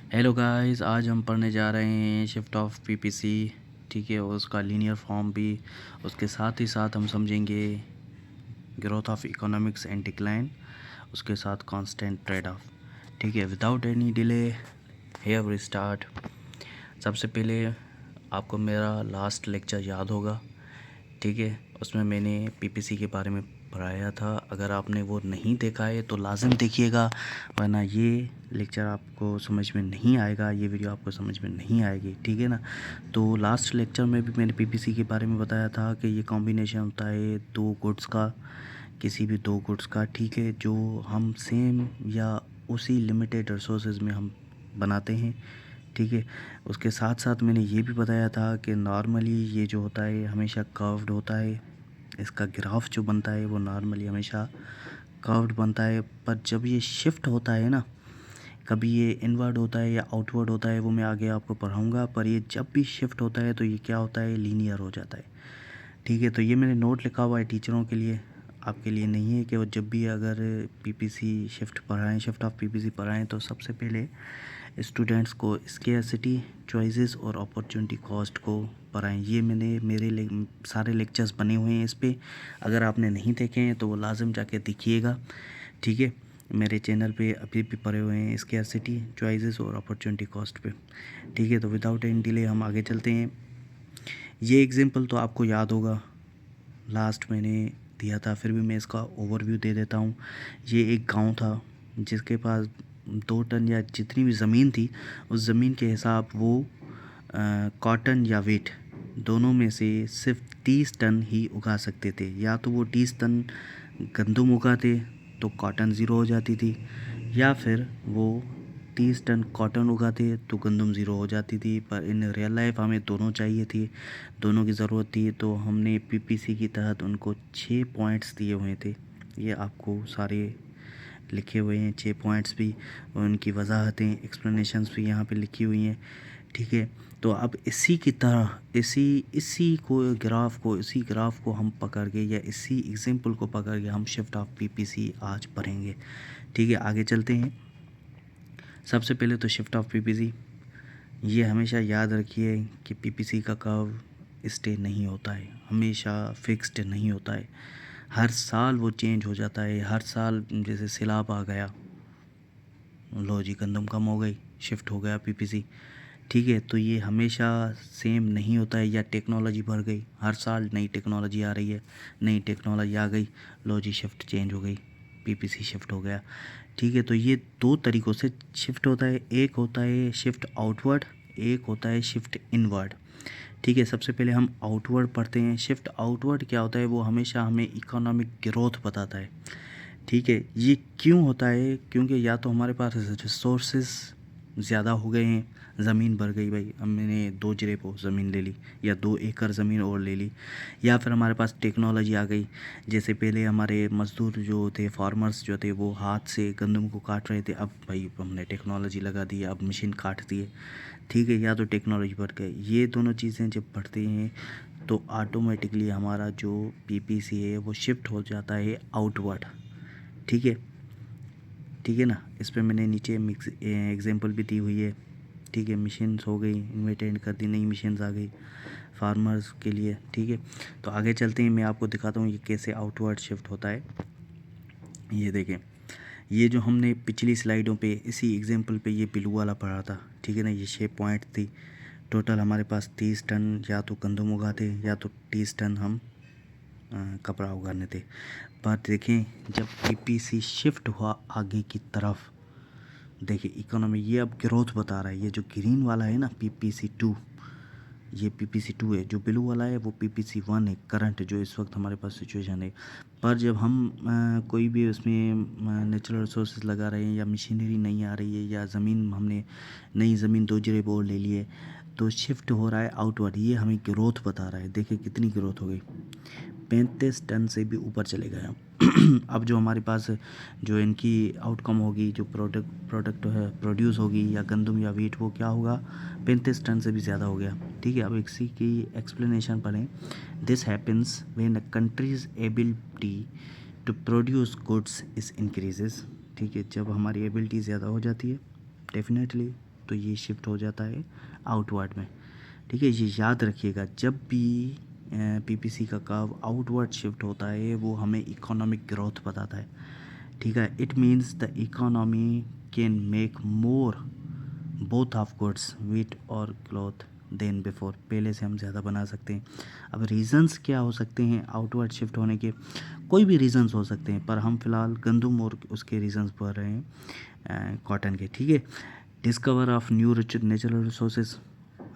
Hello guys, आज हम पढ़ने जा रहे हैं शिफ्ट ऑफ पीपीसी। ठीक है, और उसका लीनियर फॉर्म भी। उसके साथ ही साथ हम समझेंगे growth of economics and decline, उसके साथ कांस्टेंट ट्रेड ऑफ। ठीक है, without any delay here we start. सबसे पहले आपको मेरा लास्ट लेक्चर याद होगा। ठीक है, उसमें मैंने पीपीसी के बारे में पढ़ाया था। अगर आपने वो नहीं देखा है तो लाजिम देखिएगा, वरना ये लेक्चर आपको समझ में नहीं आएगा, ये वीडियो आपको समझ में नहीं आएगी। ठीक है ना। तो लास्ट लेक्चर में भी मैंने पीपीसी के बारे में बताया था कि ये कॉम्बिनेशन होता है दो गुड्स का, किसी भी दो गुड्स का। ठीक है, जो हम सेम या उसी लिमिटेड रिसोर्सेज में हम बनाते हैं। ठीक है, उसके साथ साथ मैंने ये भी बताया था कि नॉर्मली ये जो होता है हमेशा कर्व्ड होता है। इसका ग्राफ जो बनता है वो नॉर्मली हमेशा कर्व्ड बनता है, पर जब ये शिफ्ट होता है ना, कभी ये इनवर्ड होता है या आउटवर्ड होता है, वो मैं आगे आपको पढ़ाऊँगा। पर ये जब भी शिफ्ट होता है तो ये क्या होता है, लीनियर हो जाता है। ठीक है, तो ये मैंने नोट लिखा हुआ है टीचरों के लिए, आपके लिए नहीं है। कि वो जब भी अगर पीपीसी शिफ्ट पढ़ाएं, शिफ्ट ऑफ पीपीसी पढ़ाएं, तो सबसे पहले स्टूडेंट्स को स्केर्सिटी, चॉइसेस और अपॉर्चुनिटी कॉस्ट को पढ़ाएं। ये मेरे सारे लेक्चर्स बने हुए हैं इस पे। अगर आपने नहीं देखे हैं तो वो लाजिम जाके देखिएगा। ठीक है, मेरे चैनल पे अभी भी पढ़े हुए हैं स्केर्सिटी, चॉइसेस और अपॉर्चुनिटी कॉस्ट पे। ठीक है, तो विदाउट एनी डिले हम आगे चलते हैं। ये एग्जांपल तो आपको याद होगा, लास्ट मैंने दिया था, फिर भी मैं इसका ओवरव्यू दे देता हूँ। ये एक गांव था जिसके पास 2 टन या जितनी भी ज़मीन थी, उस ज़मीन के हिसाब वो कॉटन या वीट दोनों में से सिर्फ 30 टन ही उगा सकते थे। या तो वो 30 टन गंदम उगाते तो कॉटन ज़ीरो हो जाती थी, या फिर वो 30 टन कॉटन उगाते तो गंदम ज़ीरो हो जाती थी। पर इन रियल लाइफ हमें दोनों चाहिए थी, दोनों की ज़रूरत थी। तो हमने पीपीसी के तहत उनको 6 पॉइंट्स दिए हुए थे। ये आपको सारे लिखे हुए हैं 6 पॉइंट्स भी, और उनकी वजाहतें, एक्सप्लेनेशंस भी यहाँ पे लिखी हुई हैं। ठीक है, तो अब इसी की तरह इसी ग्राफ को हम पकड़ के, या इसी एग्जांपल को पकड़ के हम शिफ्ट ऑफ पीपीसी आज पढ़ेंगे। ठीक है, आगे चलते हैं। सबसे पहले तो शिफ्ट ऑफ पीपीसी, ये हमेशा याद रखिए कि पीपीसी का कर्व स्टे नहीं होता है, हमेशा फिक्स्ड नहीं होता है। हर साल वो चेंज हो जाता है। हर साल जैसे सैलाब आ गया, लो जी गंदम कम हो गई, शिफ्ट हो गया पीपीसी। ठीक है, तो ये हमेशा सेम नहीं होता है। या टेक्नोलॉजी बढ़ गई, हर साल नई टेक्नोलॉजी आ रही है, नई टेक्नोलॉजी आ गई, लो जी शिफ्ट चेंज हो गई, पीपीसी शिफ्ट हो गया। ठीक है, तो ये दो तरीक़ों से शिफ्ट होता है। एक होता है शिफ्ट आउटवर्ड, एक होता है शिफ्ट इनवर्ड। ठीक है, सबसे पहले हम आउटवर्ड पढ़ते हैं। शिफ्ट आउटवर्ड क्या होता है, वो हमेशा हमें इकोनॉमिक ग्रोथ बताता है। ठीक है, ये क्यों होता है, क्योंकि या तो हमारे पास रिसोर्सेज ज़्यादा हो गए हैं, ज़मीन बढ़ गई भाई, हमने 2 जरे पे ज़मीन ले ली या 2 एकड़ ज़मीन और ले ली। या फिर हमारे पास टेक्नोलॉजी आ गई, जैसे पहले हमारे मज़दूर जो थे, फार्मर्स जो थे, वो हाथ से गंदम को काट रहे थे, अब भाई हमने टेक्नोलॉजी लगा दी, अब मशीन काटती है। ठीक है, या तो टेक्नोलॉजी बढ़ गई। ये दोनों चीज़ें जब बढ़ती हैं तो ऑटोमेटिकली हमारा जो पीपीसी है वो शिफ्ट हो जाता है आउटवर्ड। ठीक है, ठीक है ना। इस पर मैंने नीचे एग्जांपल भी दी हुई है। ठीक है, मशीन्स हो गई, इन्वेंटेड कर दी, नई मशीन्स आ गई फार्मर्स के लिए। ठीक है, तो आगे चलते हैं, मैं आपको दिखाता हूँ ये कैसे आउटवर्ड शिफ्ट होता है। ये देखें, ये जो हमने पिछली स्लाइडों पे इसी एग्जांपल पे ये ब्लू वाला पढ़ा था। ठीक है ना, ये 6 पॉइंट थी। टोटल हमारे पास 30 टन या तो गंदम उगाते, या तो 30 टन हम कपड़ा उगाने थे। पर देखें, जब पीपीसी शिफ्ट हुआ आगे की तरफ, देखिए इकोनॉमी ये अब ग्रोथ बता रहा है। ये जो ग्रीन वाला है ना पीपीसी 2, ये पीपीसी 2 है। जो ब्लू वाला है वो पीपीसी 1 है, करंट जो इस वक्त हमारे पास सिचुएशन है। पर जब हम कोई भी उसमें नेचुरल रिसोर्सेज लगा रहे हैं, या मशीनरी नहीं आ रही है, या ज़मीन हमने नई ज़मीन 2 जरे बोर ले लिए, तो शिफ्ट हो रहा है आउटवर्ड। ये हमें ग्रोथ बता रहा है। देखिए कितनी ग्रोथ हो गई, 35 टन से भी ऊपर चले गए हम। अब जो हमारे पास जो इनकी आउटकम होगी, जो प्रोडक्ट है प्रोड्यूस होगी, या गंदम या वीट, वो क्या होगा, 35 टन से भी ज़्यादा हो गया। ठीक है, अब इसी की एक्सप्लेनेशन पढ़ें। This happens when a country's ability to produce goods is increases. ठीक है, जब हमारी एबिलिटी ज़्यादा हो जाती है, डेफिनेटली तो ये शिफ्ट हो जाता है आउटवर्ड में। ठीक है, ये याद रखिएगा, जब भी पीपीसी का कर्व आउटवर्ड शिफ्ट होता है वो हमें इकोनॉमिक ग्रोथ बताता है। ठीक है, it means the economy can make more both of goods wheat और क्लॉथ देन बिफोर, पहले से हम ज़्यादा बना सकते हैं। अब रीज़न्स क्या हो सकते हैं आउटवर्ड शिफ्ट होने के? कोई भी रीज़न्स हो सकते हैं, पर हम फिलहाल गंदम और उसके रीज़न्स पढ़ रहे हैं कॉटन के। ठीक है, discover of new natural resources,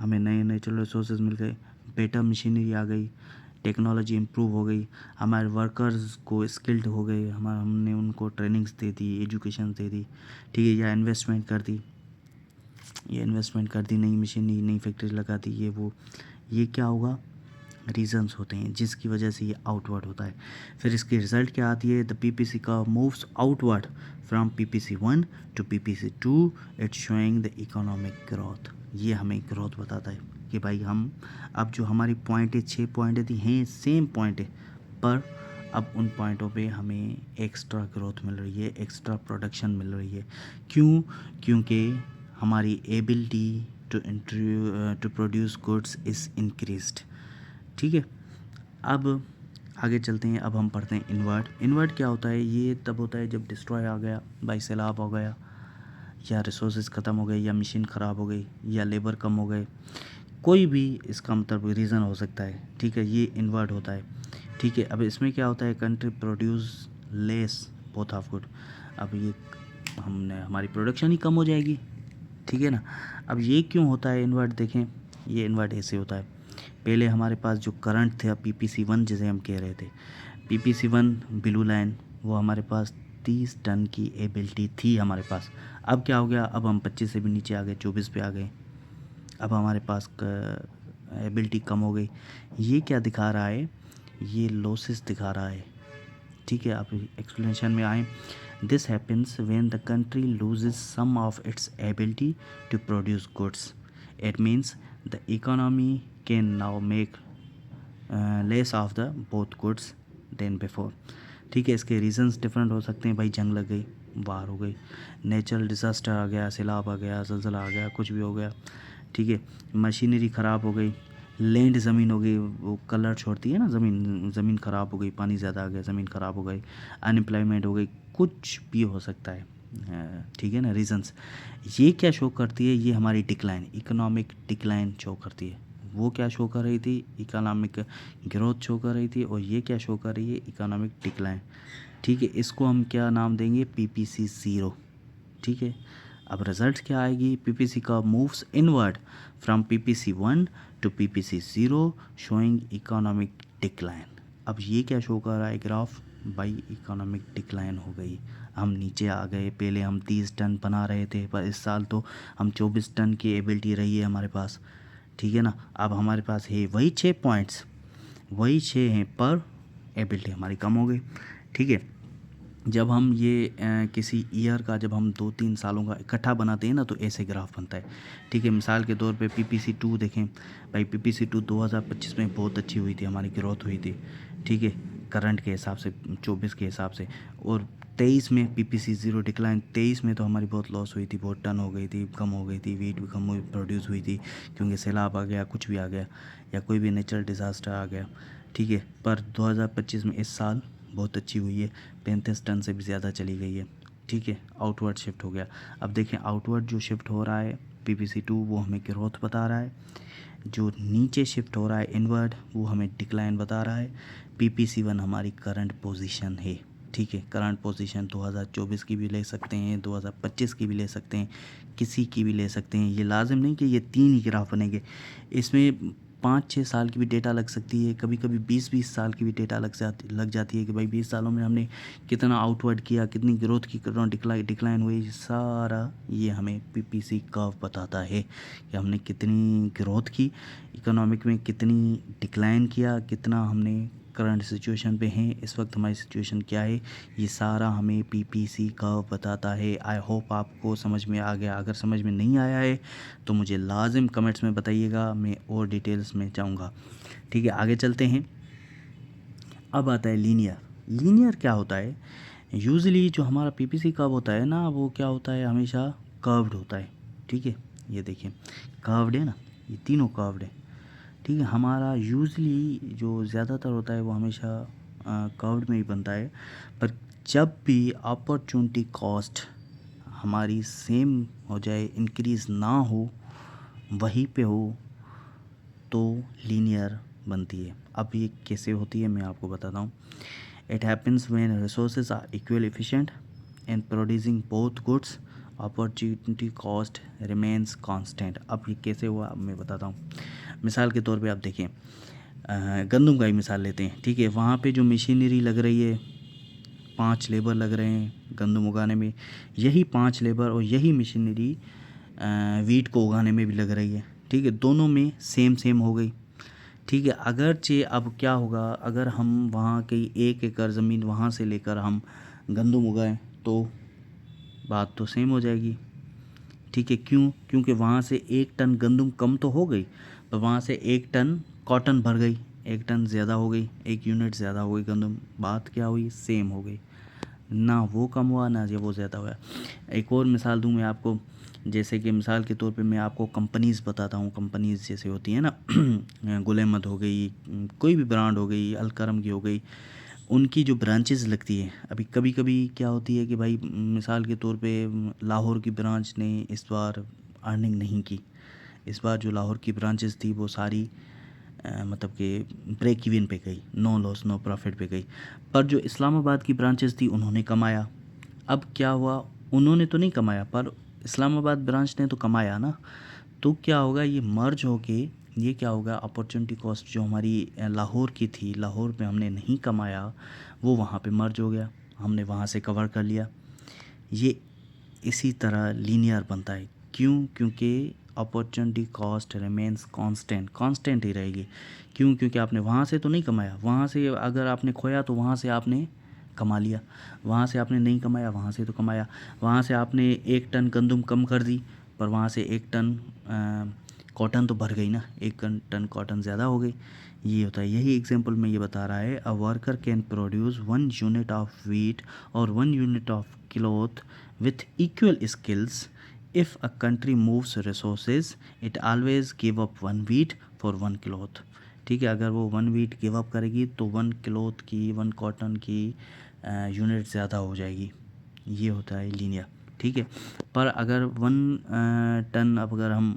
हमें नए नेचुरल रिसोर्सेज मिल गए, बेटर मशीनरी आ गई, टेक्नोलॉजी इम्प्रूव हो गई, हमारे वर्कर्स को स्किल्ड हो गए, हमने उनको ट्रेनिंग्स दे दी, एजुकेशन दे दी। ठीक है, या इन्वेस्टमेंट कर दी, नई मशीनरी, नई फैक्ट्री लगा दी, ये क्या होगा? रीजंस होते हैं जिसकी वजह से ये आउटवर्ड होता है। फिर इसकी रिज़ल्ट क्या आती है? द पीपीसी का moves outward from PPC 1 to PPC 2, it's showing the economic growth. ये हमें ग्रोथ बताता है कि भाई हम अब जो हमारी पॉइंटें 6 पॉइंटें थी हैं सेम पॉइंट है, पर अब उन पॉइंटों पे हमें एक्स्ट्रा ग्रोथ मिल रही है, एक्स्ट्रा प्रोडक्शन मिल रही है। क्यों? क्योंकि हमारी ability to produce goods is increased. ठीक है, अब आगे चलते हैं। अब हम पढ़ते हैं इन्वर्ट। इन्वर्ट क्या होता है? ये तब होता है जब डिस्ट्रॉय आ गया, बाई सैलाब हो गया, या रिसोर्सेज ख़त्म हो गए, या मशीन ख़राब हो गई, या लेबर कम हो गए, कोई भी इसका मतलब रीज़न हो सकता है। ठीक है, ये इन्वर्ट होता है। ठीक है, अब इसमें क्या होता है? Country produce less both of good. अब ये हमारी प्रोडक्शन ही कम हो जाएगी। ठीक है ना। अब ये क्यों होता है इन्वर्ट? देखें, ये इन्वर्ट ऐसे होता है, पहले हमारे पास जो करंट थे पीपीसी 1 जिसे हम कह रहे थे, पीपीसी 1 ब्लू लाइन, वो हमारे पास 30 टन की एबिलिटी थी हमारे पास। अब क्या हो गया? अब हम 25 से भी नीचे आ गए, 24 पे आ गए। अब हमारे पास एबिलिटी कम हो गई। ये क्या दिखा रहा है? ये लॉसेस दिखा रहा है। ठीक है, आप एक्सप्लेनेशन में आए। This happens when the country loses some of its ability to produce goods. It means the economy can now make less of the both goods than before. ठीक है, इसके रीजंस डिफरेंट हो सकते हैं। भाई जंग लग गई, वार हो गई, नेचुरल डिज़ास्टर आ गया, सैलाब आ गया, ज़लज़ला आ गया, कुछ भी हो गया। ठीक है, मशीनरी ख़राब हो गई, लैंड ज़मीन हो गई, वो कलर छोड़ती है ना, ज़मीन ख़राब हो गई, पानी ज़्यादा आ गया, ज़मीन ख़राब हो गई, अनएम्प्लॉयमेंट हो गई, कुछ भी हो सकता है। ठीक है ना, रीजंस। ये क्या शो करती है? ये हमारी डिक्लाइन, इकोनॉमिक डिक्लाइन शो करती है। वो क्या शो कर रही थी? इकोनॉमिक ग्रोथ शो कर रही थी, और ये क्या शो कर रही है? Economic decline. ठीक है, इसको हम क्या नाम देंगे? पीपीसी 0। ठीक है, अब रिजल्ट क्या आएगी? पीपीसी का moves inward from PPC 1 to PPC 0 showing economic decline. अब ये क्या शो कर रहा है ग्राफ? भाई इकोनॉमिक डिक्लाइन हो गई, हम नीचे आ गए। पहले हम 30 टन बना रहे थे, पर इस साल तो हम 24 टन की एबिलिटी रही है हमारे पास। ठीक है ना, अब हमारे पास है वही 6 पॉइंट्स, वही 6 हैं, पर एबिलिटी हमारी कम हो गई। ठीक है, जब हम ये किसी ईयर का, जब हम 2-3 सालों का इकट्ठा बनाते हैं ना, तो ऐसे ग्राफ बनता है। ठीक है, मिसाल के तौर पे पीपीसी 2 देखें। भाई पीपीसी 2 2025 में बहुत अच्छी हुई थी, हमारी ग्रोथ हुई थी। ठीक है, करंट के हिसाब से, 24 के हिसाब से। और 23 में पीपीसी 0 डिक्लाइन। 23 में तो हमारी बहुत लॉस हुई थी, बहुत टन हो गई थी, कम हो गई थी, वीट भी कम हुई, प्रोड्यूस हुई थी, क्योंकि सैलाब आ गया, कुछ भी आ गया, या कोई भी नेचुरल डिज़ास्टर आ गया। ठीक है, पर 2025 में इस साल बहुत अच्छी हुई है, 35 टन से भी ज़्यादा चली गई है। ठीक है, आउटवर्ड शिफ्ट हो गया। अब देखें, आउटवर्ड जो शिफ्ट हो रहा है पीपीसी 2, वो हमें ग्रोथ बता रहा है। जो नीचे शिफ्ट हो रहा है इनवर्ड, वो हमें डिक्लाइन बता रहा है। पीपीसी 1 हमारी करंट पोजीशन है। ठीक है, करंट पोजीशन 2024 की भी ले सकते हैं, 2025 की भी ले सकते हैं, किसी की भी ले सकते हैं। ये लाजिम नहीं कि ये 3 ही ग्राफ बनेंगे, इसमें 5-6 साल की भी डेटा लग सकती है, कभी कभी 20-20 साल की भी डेटा लग जाती है कि भाई 20 सालों में हमने कितना आउटवर्ड किया, कितनी ग्रोथ की, कितना डिक्लाइन हुई। सारा ये हमें पीपीसी कर्व बताता है कि हमने कितनी ग्रोथ की इकोनॉमिक में, कितनी डिक्लाइन किया, कितना हमने करंट सिचुएशन पे हैं, इस वक्त हमारी सिचुएशन क्या है, ये सारा हमें पीपीसी कर्व बताता है। आई होप आपको समझ में आ गया। अगर समझ में नहीं आया है तो मुझे लाजिम कमेंट्स में बताइएगा, मैं और डिटेल्स में जाऊंगा। ठीक है, आगे चलते हैं। अब आता है लीनियर। लीनियर क्या होता है? यूजुअली जो हमारा पीपीसी कर्व होता है ना, वो क्या होता है? हमेशा कर्व्ड होता है। ठीक है, ये देखिए कर्व्ड है ना, ये तीनों कर्व्ड है, ठीक है। हमारा यूजली जो ज़्यादातर होता है वो हमेशा कर्व्ड में ही बनता है, पर जब भी अपॉर्चुनिटी कॉस्ट हमारी सेम हो जाए, इंक्रीज़ ना हो, वहीं पे हो, तो लीनियर बनती है। अब ये कैसे होती है मैं आपको बताता हूँ। It happens when resources are equal efficient in producing both goods, opportunity cost remains constant. अब ये कैसे हुआ अब मैं बताता हूँ। मिसाल के तौर पे आप देखें, गंदम का ही मिसाल लेते हैं, ठीक है। वहाँ पे जो मशीनरी लग रही है, 5 लेबर लग रहे हैं गंदम उगाने में, यही 5 लेबर और यही मशीनरी वीट को उगाने में भी लग रही है, ठीक है। दोनों में सेम सेम हो गई, ठीक है। अगरचे अब क्या होगा, अगर हम वहाँ की 1 एकड़ ज़मीन वहाँ से लेकर हम गंदम उगाएं तो बात तो सेम हो जाएगी, ठीक है। क्यों? क्योंकि वहाँ से 1 टन गंदम कम तो हो गई, पर वहाँ से 1 टन कॉटन भर गई, 1 टन ज़्यादा हो गई, 1 यूनिट ज़्यादा हो गई गंदम। बात क्या हुई? सेम हो गई, ना वो कम हुआ ना ये वो ज़्यादा हुआ। एक और मिसाल दूँ मैं आपको, जैसे कि मिसाल के तौर पे मैं आपको कंपनीज़ बताता हूँ। कंपनीज़ जैसे होती हैं ना, गुल अहमद हो गई, कोई भी ब्रांड हो गई, अलकरम की हो गई, उनकी जो ब्रांचेस लगती है। अभी कभी कभी क्या होती है कि भाई मिसाल के तौर पे लाहौर की ब्रांच ने इस बार अर्निंग नहीं की। इस बार जो लाहौर की ब्रांचेस थी वो सारी मतलब कि ब्रेक इवन पे गई, नो लॉस नो प्रॉफिट पे गई। पर जो इस्लामाबाद की ब्रांचेस थी उन्होंने कमाया। अब क्या हुआ, उन्होंने तो नहीं कमाया पर इस्लामाबाद ब्रांच ने तो कमाया ना। तो क्या होगा, ये मर्ज होके ये क्या होगा, अपॉर्चुनिटी कॉस्ट जो हमारी लाहौर की थी, लाहौर में हमने नहीं कमाया, वो वहाँ पे मर्ज हो गया, हमने वहाँ से कवर कर लिया। ये इसी तरह लीनियर बनता है। क्यों? क्योंकि opportunity cost remains constant, constant ही रहेगी। क्यों? क्योंकि आपने वहाँ से तो नहीं कमाया, वहाँ से अगर आपने खोया तो वहाँ से आपने कमा लिया, वहाँ से आपने नहीं कमाया, वहाँ से तो कमाया। वहाँ से आपने 1 टन गंदम कम कर दी, पर वहाँ से 1 टन कॉटन तो भर गई ना, 1 टन कॉटन ज़्यादा हो गई। ये होता है, यही एग्जांपल में ये बता रहा है। A worker can produce 1 unit of wheat और 1 unit of cloth with equal skills. If a country moves resources, it always give up 1 wheat for 1 cloth, ठीक है। अगर वो 1 wheat गिव अप करेगी तो 1 क्लॉथ की, 1 कॉटन की यूनिट ज़्यादा हो जाएगी। ये होता है लीनियर, ठीक है। पर अगर 1 टन अब अगर हम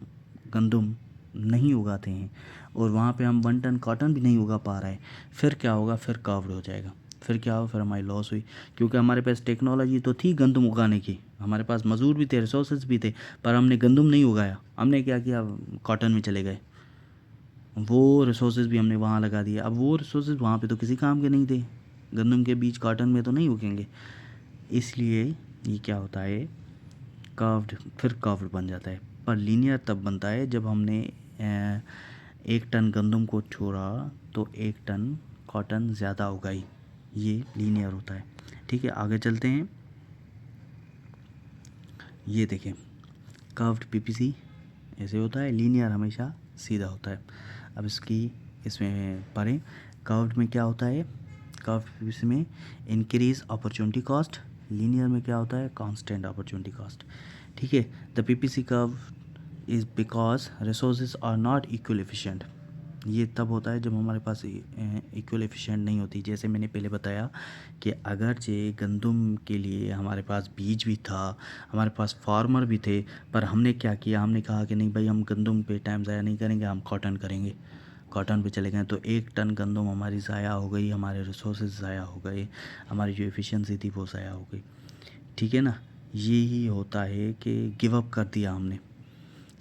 गंदम नहीं उगाते हैं और वहाँ पे हम 1 टन कॉटन भी नहीं उगा पा रहे हैं, फिर क्या होगा, फिर कर्व्ड हो जाएगा। फिर क्या हो, फिर हमारी लॉस हुई। क्योंकि हमारे पास टेक्नोलॉजी तो थी गंदम उगाने की, हमारे पास मज़दूर भी थे, रिसोर्सेज भी थे, पर हमने गंदम नहीं उगाया। हमने क्या किया, कॉटन में चले गए, वो रिसोर्सेज भी हमने वहाँ लगा दिए। अब वो रिसोर्सेज वहाँ पे तो किसी काम के नहीं थे, गंदम के बीज कॉटन में तो नहीं उगेंगे। इसलिए ये क्या होता है, कर्व्ड, फिर कर्व्ड बन जाता है। पर लीनियर तब बनता है जब हमने 1 टन गंदम को छोड़ा तो 1 टन कॉटन ज़्यादा उगाई। ये लीनियर होता है, ठीक है। आगे चलते हैं। ये देखें, कर्व्ड पीपीसी ऐसे होता है, लीनियर हमेशा सीधा होता है। अब इसमें पढ़ें, कर्व्ड में क्या होता है, कर्व्ड पीपीसी में इंक्रीज अपॉर्चुनिटी कॉस्ट, लीनियर में क्या होता है, कांस्टेंट अपॉर्चुनिटी कॉस्ट, ठीक है। The PPC curve is because resources are not equal efficient. ये तब होता है जब हमारे पास इक्वल एफिशिएंट नहीं होती। जैसे मैंने पहले बताया कि अगरचे गंदम के लिए हमारे पास बीज भी था, हमारे पास फार्मर भी थे, पर हमने क्या किया, हमने कहा कि नहीं भाई हम गंदम पे टाइम ज़ाया नहीं करेंगे, हम कॉटन करेंगे, कॉटन पे चले गए। तो 1 टन गंदम हमारी ज़ाया हो गई, हमारे रिसोर्सेज ज़ाया हो गए, हमारी जो एफिशिएंसी थी वो ज़ाया हो गई, ठीक है ना। यही होता है कि गिव अप कर दिया हमने।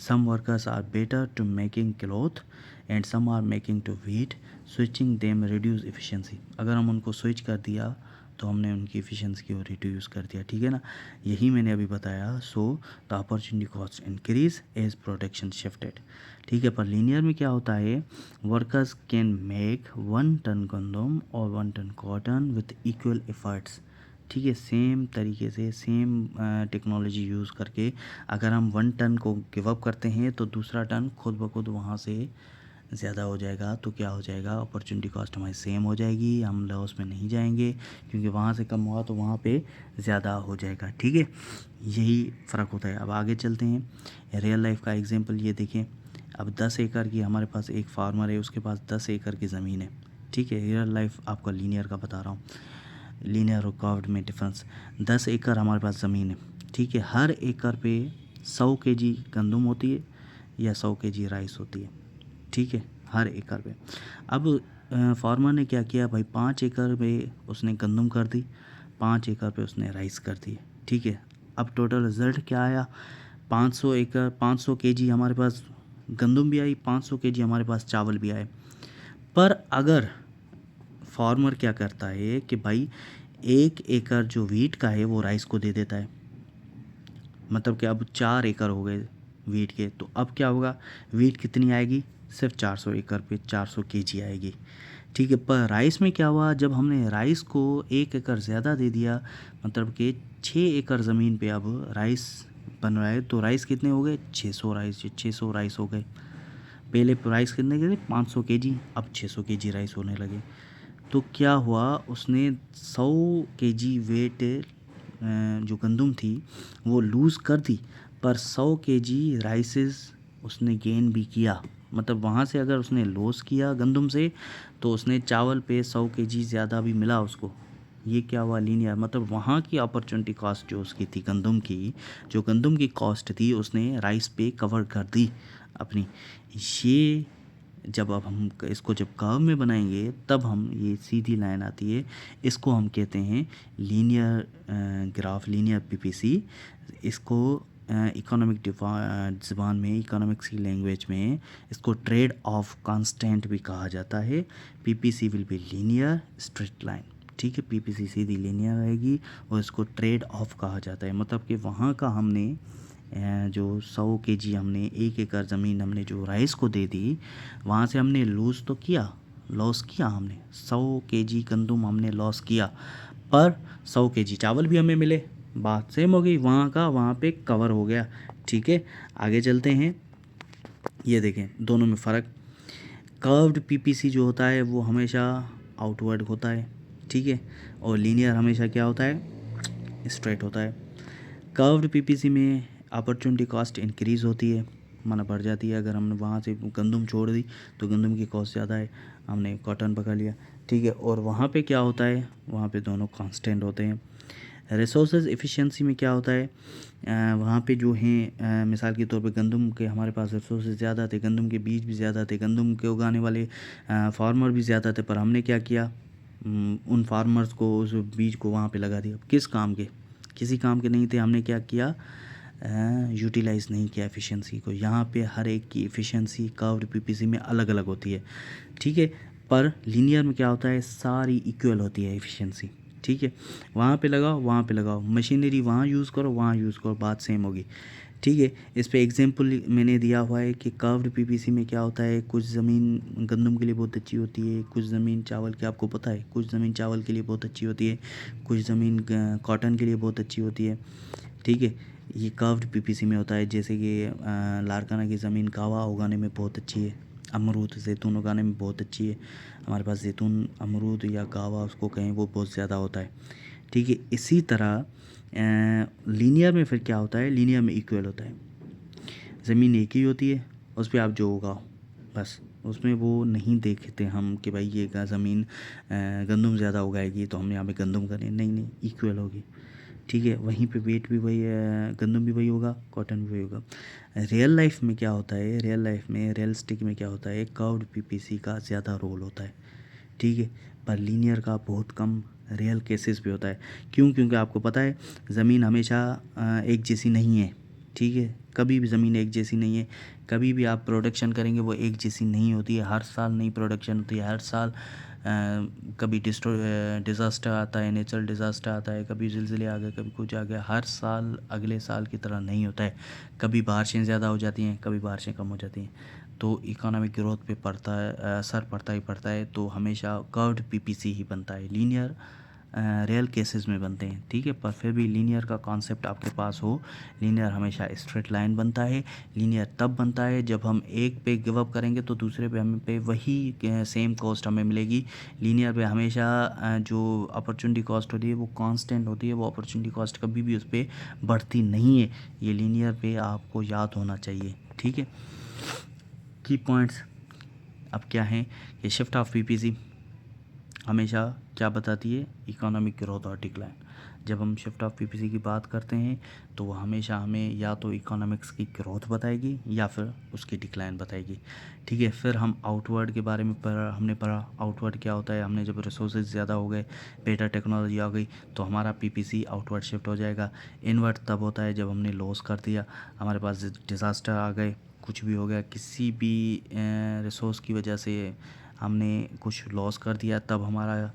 Some workers are better to making cloth and some are making to wheat. Switching them reduce efficiency. अगर हम उनको स्विच कर दिया तो हमने उनकी एफिशिएंसी को रिड्यूस कर दिया, ठीक है ना। यही मैंने अभी बताया। So the opportunity cost increase as production shifted, ठीक है। पर लीनियर में क्या होता है, वर्कर्स कैन मेक 1 टन गंदम और 1 ton cotton with equal efforts, ठीक है। सेम तरीके से, सेम टेक्नोलॉजी यूज़ करके अगर हम 1 टन को गिव अप करते हैं तो दूसरा टन खुद ब खुद वहाँ से ज़्यादा हो जाएगा तो क्या हो जाएगा, अपॉर्चुनिटी कॉस्ट हमारी सेम हो जाएगी, हम लॉस में नहीं जाएंगे, क्योंकि वहाँ से कम हुआ तो वहाँ पे ज़्यादा हो जाएगा। ठीक है, यही फ़र्क होता है। अब आगे चलते हैं, रियल लाइफ का एग्जांपल ये देखें। अब 10 एकड़ की हमारे पास एक फार्मर है, उसके पास 10 एकड़ की ज़मीन है। ठीक है, रियल लाइफ आपका लीनियर का बता रहा हूँ, लीनियर और कर्व्ड में डिफरेंस। 10 एकड़ हमारे पास ज़मीन है। ठीक है, हर एकड़ पे 100 केजी गंदम होती है या 100 केजी राइस होती है। ठीक है, हर एकड़ पे। अब फार्मर ने क्या किया भाई, 5 एकड़ पे उसने गंदम कर दी, 5 एकड़ पे उसने राइस कर दी। ठीक है, अब टोटल रिज़ल्ट क्या आया, 500 एकड़ 500 केजी हमारे पास गंदम भी आई, 500 केजी हमारे पास चावल भी आए। पर अगर फार्मर क्या करता है कि भाई 1 एकड़ जो वीट का है वो राइस को दे देता है, मतलब कि अब 4 एकड़ हो गए वीट के, तो अब क्या होगा, वीट कितनी आएगी, सिर्फ 400 एकड़ पे 400 केजी आएगी। ठीक है, पर राइस में क्या हुआ, जब हमने राइस को 1 एकड़ ज़्यादा दे दिया, मतलब कि 6 एकड़ ज़मीन पे अब राइस बन रहा है, तो राइस कितने हो गए, 600 राइस हो गए। पहले राइस कितने के थे, 500 केजी, अब 600 केजी राइस होने लगे। तो क्या हुआ, उसने 100 केजी वेट जो गंदम थी वो लूज़ कर दी, पर 100 केजी राइसेस उसने गेन भी किया। मतलब वहाँ से अगर उसने लॉस किया गंदम से, तो उसने चावल पे 100 केजी ज़्यादा भी मिला उसको। ये क्या हुआ, लीनियर। मतलब वहाँ की अपॉर्चुनिटी कॉस्ट जो उसकी थी गंदम की, जो गंदम की कॉस्ट थी उसने राइस पे कवर कर दी अपनी। ये जब अब हम इसको जब कर्व में बनाएंगे तब हम, ये सीधी लाइन आती है, इसको हम कहते हैं लीनियर ग्राफ, लीनियर पीपीसी। इसको इकोनॉमिक ज़बान में, इकोनॉमिक्स की लैंग्वेज में इसको ट्रेड ऑफ कांस्टेंट भी कहा जाता है। PPC will be linear straight line. ठीक है, पीपीसी सीधी लीनियर रहेगी और इसको ट्रेड ऑफ कहा जाता है। मतलब कि वहाँ का हमने जो 100 केजी हमने 1 एकड़ ज़मीन हमने जो राइस को दे दी, वहाँ से हमने लूज़ तो किया, लॉस किया हमने, 100 केजी गंदम हमने लॉस किया, पर 100 केजी चावल भी हमें मिले, बात सेम हो गई, वहाँ का वहाँ पे कवर हो गया। ठीक है, आगे चलते हैं, ये देखें दोनों में फ़र्क। कर्व्ड पीपीसी जो होता है वो हमेशा आउटवर्ड होता है। ठीक है, और लीनियर हमेशा क्या होता है, स्ट्रेट होता है। कर्व्ड पीपीसी में अपॉर्चुनिटी कॉस्ट इंक्रीज़ होती है, माना बढ़ जाती है। अगर हमने वहाँ से गंदम छोड़ दी तो गंदम की कॉस्ट ज़्यादा है, हमने कॉटन पकड़ लिया। ठीक है, और वहाँ पे क्या होता है, वहाँ पे दोनों कांस्टेंट होते हैं। रिसोर्सेज एफिशिएंसी में क्या होता है, वहाँ पे जो हैं मिसाल के तौर पे गंदम के हमारे पास रिसोर्सेज ज़्यादा थे, गंदम के बीज भी ज़्यादा थे, गंदम के उगाने वाले फार्मर भी ज़्यादा थे, पर हमने क्या किया, उन फार्मर्स को, उस बीज को वहाँ पे लगा दिया। किस काम के, किसी काम के नहीं थे। हमने क्या किया, यूटिलाइज़ नहीं किया एफिशिएंसी को। यहाँ पे हर एक की एफिशिएंसी कर्व्ड पीपीसी में अलग अलग होती है। ठीक है, पर लीनियर में क्या होता है, सारी इक्वल होती है एफिशिएंसी। ठीक है, वहाँ पे लगाओ, वहाँ पे लगाओ, मशीनरी वहाँ यूज़ करो, वहाँ यूज़ करो, बात सेम होगी। ठीक है, इस पे एग्जांपल मैंने दिया हुआ है कि कर्व्ड पीपीसी में क्या होता है, कुछ ज़मीन गंदम के लिए बहुत अच्छी होती है, कुछ ज़मीन चावल के, आपको पता है, कुछ ज़मीन चावल के लिए बहुत अच्छी होती है, कुछ ज़मीन कॉटन के लिए बहुत अच्छी होती है। ठीक है, ये कर्व्ड पीपीसी में होता है। जैसे कि लारकाना की ज़मीन कहवा उगाने में बहुत अच्छी है, अमरूद जैतून उगाने में बहुत अच्छी है। हमारे पास जैतून, अमरूद या कहवा उसको कहें, वो बहुत ज़्यादा होता है। ठीक है, इसी तरह लीनियर में फिर क्या होता है, लीनियर में इक्वल होता है। ज़मीन एक ही होती है, उस पर आप जो उगाओ बस, उसमें वो नहीं देखते हम कि भाई ये ज़मीन गंदम ज़्यादा उगाएगी तो हमने यहाँ पे गंदम करें, नहीं नहीं, इक्वल होगी। ठीक है, वहीं पे वेट भी वही, गंदम भी वही होगा, कॉटन भी वही होगा। रियल लाइफ में क्या होता है, रियल लाइफ में, रियलिस्टिक में क्या होता है, कर्व्ड पीपीसी का ज़्यादा रोल होता है। ठीक है, पर लीनियर का बहुत कम रियल केसेस पे होता है। क्यों, क्योंकि आपको पता है ज़मीन हमेशा एक जैसी नहीं है। ठीक है, कभी भी ज़मीन एक जैसी नहीं है, कभी भी आप प्रोडक्शन करेंगे वो एक जैसी नहीं होती है, हर साल नई प्रोडक्शन होती है, हर साल कभी डिज़ास्टर आता है, नेचुरल डिज़ास्टर आता है, कभी ज़िलज़िले आ गए, कभी कुछ आ गया, हर साल अगले साल की तरह नहीं होता है। कभी बारिशें ज़्यादा हो जाती हैं, कभी बारिशें कम हो जाती हैं, तो इकोनॉमिक ग्रोथ पे पड़ता है, असर पड़ता ही पड़ता है। तो हमेशा कर्व्ड पीपीसी ही बनता है, लीनियर रियल केसेस में बनते हैं, ठीक है। पर फिर भी लीनियर का कॉन्सेप्ट आपके पास हो, लीनियर हमेशा स्ट्रेट लाइन बनता है। लीनियर तब बनता है जब हम एक पे गिव अप करेंगे तो दूसरे पे हमें पे वही सेम कॉस्ट हमें मिलेगी। लीनियर पे हमेशा जो अपॉर्चुनिटी कॉस्ट होती है वो कांस्टेंट होती है, वो अपॉर्चुनिटी कॉस्ट कभी भी उस पर बढ़ती नहीं है। ये लीनियर पे आपको याद होना चाहिए, ठीक है। की पॉइंट्स अब क्या हैं कि शिफ्ट ऑफ पीपीसी हमेशा क्या बताती है, इकोनॉमिक ग्रोथ और डिक्लाइन। जब हम शिफ्ट ऑफ पीपीसी की बात करते हैं तो वो हमेशा हमें या तो इकोनॉमिक्स की ग्रोथ बताएगी या फिर उसकी डिक्लाइन बताएगी, ठीक है। फिर हम आउटवर्ड के बारे में हमने पढ़ा आउटवर्ड क्या होता है। हमने जब रिसोर्सेज ज़्यादा हो गए, बेटर टेक्नोलॉजी आ गई तो हमारा पीपीसी आउटवर्ड शिफ्ट हो जाएगा। इनवर्ड तब होता है जब हमने लॉस कर दिया, हमारे पास डिज़ास्टर आ गए, कुछ भी हो गया, किसी भी रिसोर्स की वजह से हमने कुछ लॉस कर दिया, तब हमारा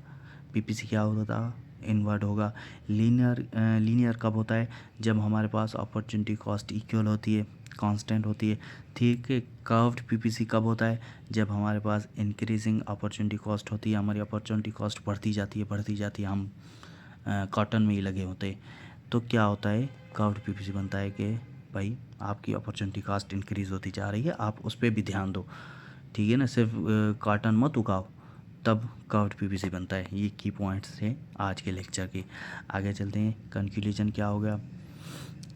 पीपीसी क्या होता था, इनवर्ड होगा। लीनियर कब होता है, जब हमारे पास अपॉर्चुनिटी कॉस्ट इक्वल होती है, कांस्टेंट होती है, ठीक है। कर्व्ड पीपीसी कब होता है, जब हमारे पास इंक्रीजिंग अपॉर्चुनिटी कॉस्ट होती है, हमारी अपॉर्चुनिटी कॉस्ट बढ़ती जाती है, हम कॉटन में ही लगे होते हैं, तो क्या होता है, कर्व्ड पीपीसी बनता है कि भाई आपकी अपॉर्चुनिटी कॉस्ट इंक्रीज़ होती जा रही है, आप उस पर भी ध्यान दो, ठीक है ना, सिर्फ कॉटन मत उगाओ, तब कर्व्ड पीपीसी बनता है। ये की पॉइंट्स थे आज के लेक्चर के। आगे चलते हैं, कंक्लूजन क्या हो गया।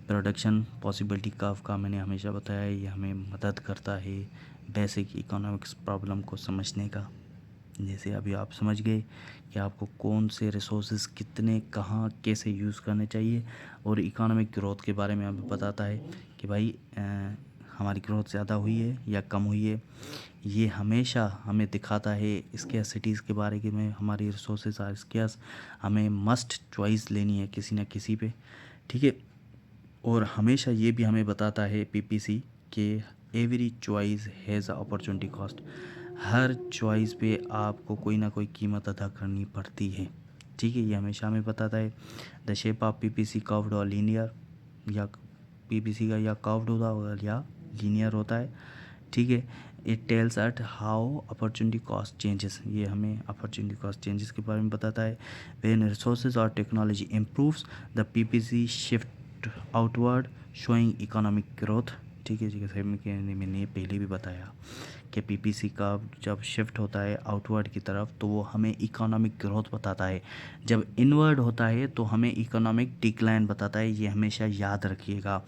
प्रोडक्शन पॉसिबिलिटी कर्व का मैंने हमेशा बताया, ये हमें मदद करता है बेसिक इकोनॉमिक्स प्रॉब्लम को समझने का। जैसे अभी आप समझ गए कि आपको कौन से रिसोर्सेज कितने कहाँ कैसे यूज़ करने चाहिए, और इकोनॉमिक ग्रोथ के बारे में हमें बताता है कि भाई हमारी ग्रोथ ज़्यादा हुई है या कम हुई है। ये हमेशा हमें दिखाता है स्कैर्सिटीज़ के बारे में, हमारी रिसोर्सेज आर स्कैर्स, हमें मस्ट चॉइस लेनी है किसी न किसी पे, ठीक है। और हमेशा ये भी हमें बताता है पीपीसी कि every choice has a opportunity cost, her choice पे आपको कोई ना कोई कीमत अदा करनी पड़ती है, ठीक है। ये हमेशा हमें बताता है। The shape of PPC curved और लीनियर, या पीपीसी का या कर्व्ड होता है या लीनियर होता है, ठीक है। It tells at how opportunity cost changes, ये हमें अपॉर्चुनिटी कॉस्ट चेंजेस के बारे में बताता है। व्हेन रिसोर्सेज और technology improves the PPC shift outward showing economic growth, ठीक है। जैसे मैंने पहले भी बताया कि पीपीसी का जब शिफ्ट होता है आउटवर्ड की तरफ तो वो हमें इकोनॉमिक ग्रोथ बताता है, जब इनवर्ड होता है तो हमें इकोनॉमिक डिक्लाइन बताता है। ये हमेशा याद रखिएगा,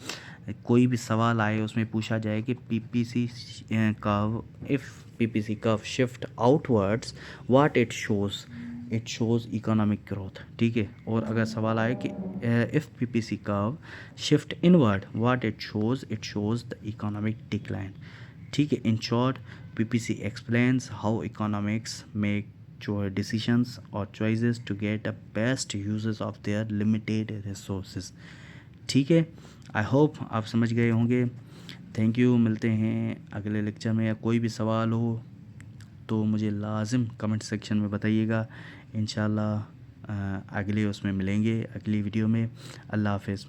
कोई भी सवाल आए उसमें पूछा जाए कि PPC curve, if PPC curve shift outwards what it shows economic growth, ठीक है। और अगर सवाल आए कि if PPC curve shift inward what it shows the economic decline, ठीक है। In short PPC explains how economics make decisions or choices to get the best uses of their limited resources, ठीक है। आई होप आप समझ गए होंगे। Thank you, मिलते हैं अगले लेक्चर में। या कोई भी सवाल हो तो मुझे लाजिम कमेंट सेक्शन में बताइएगा, इंशाल्लाह अगले उसमें मिलेंगे, अगली वीडियो में। अल्लाह हाफ़िज़।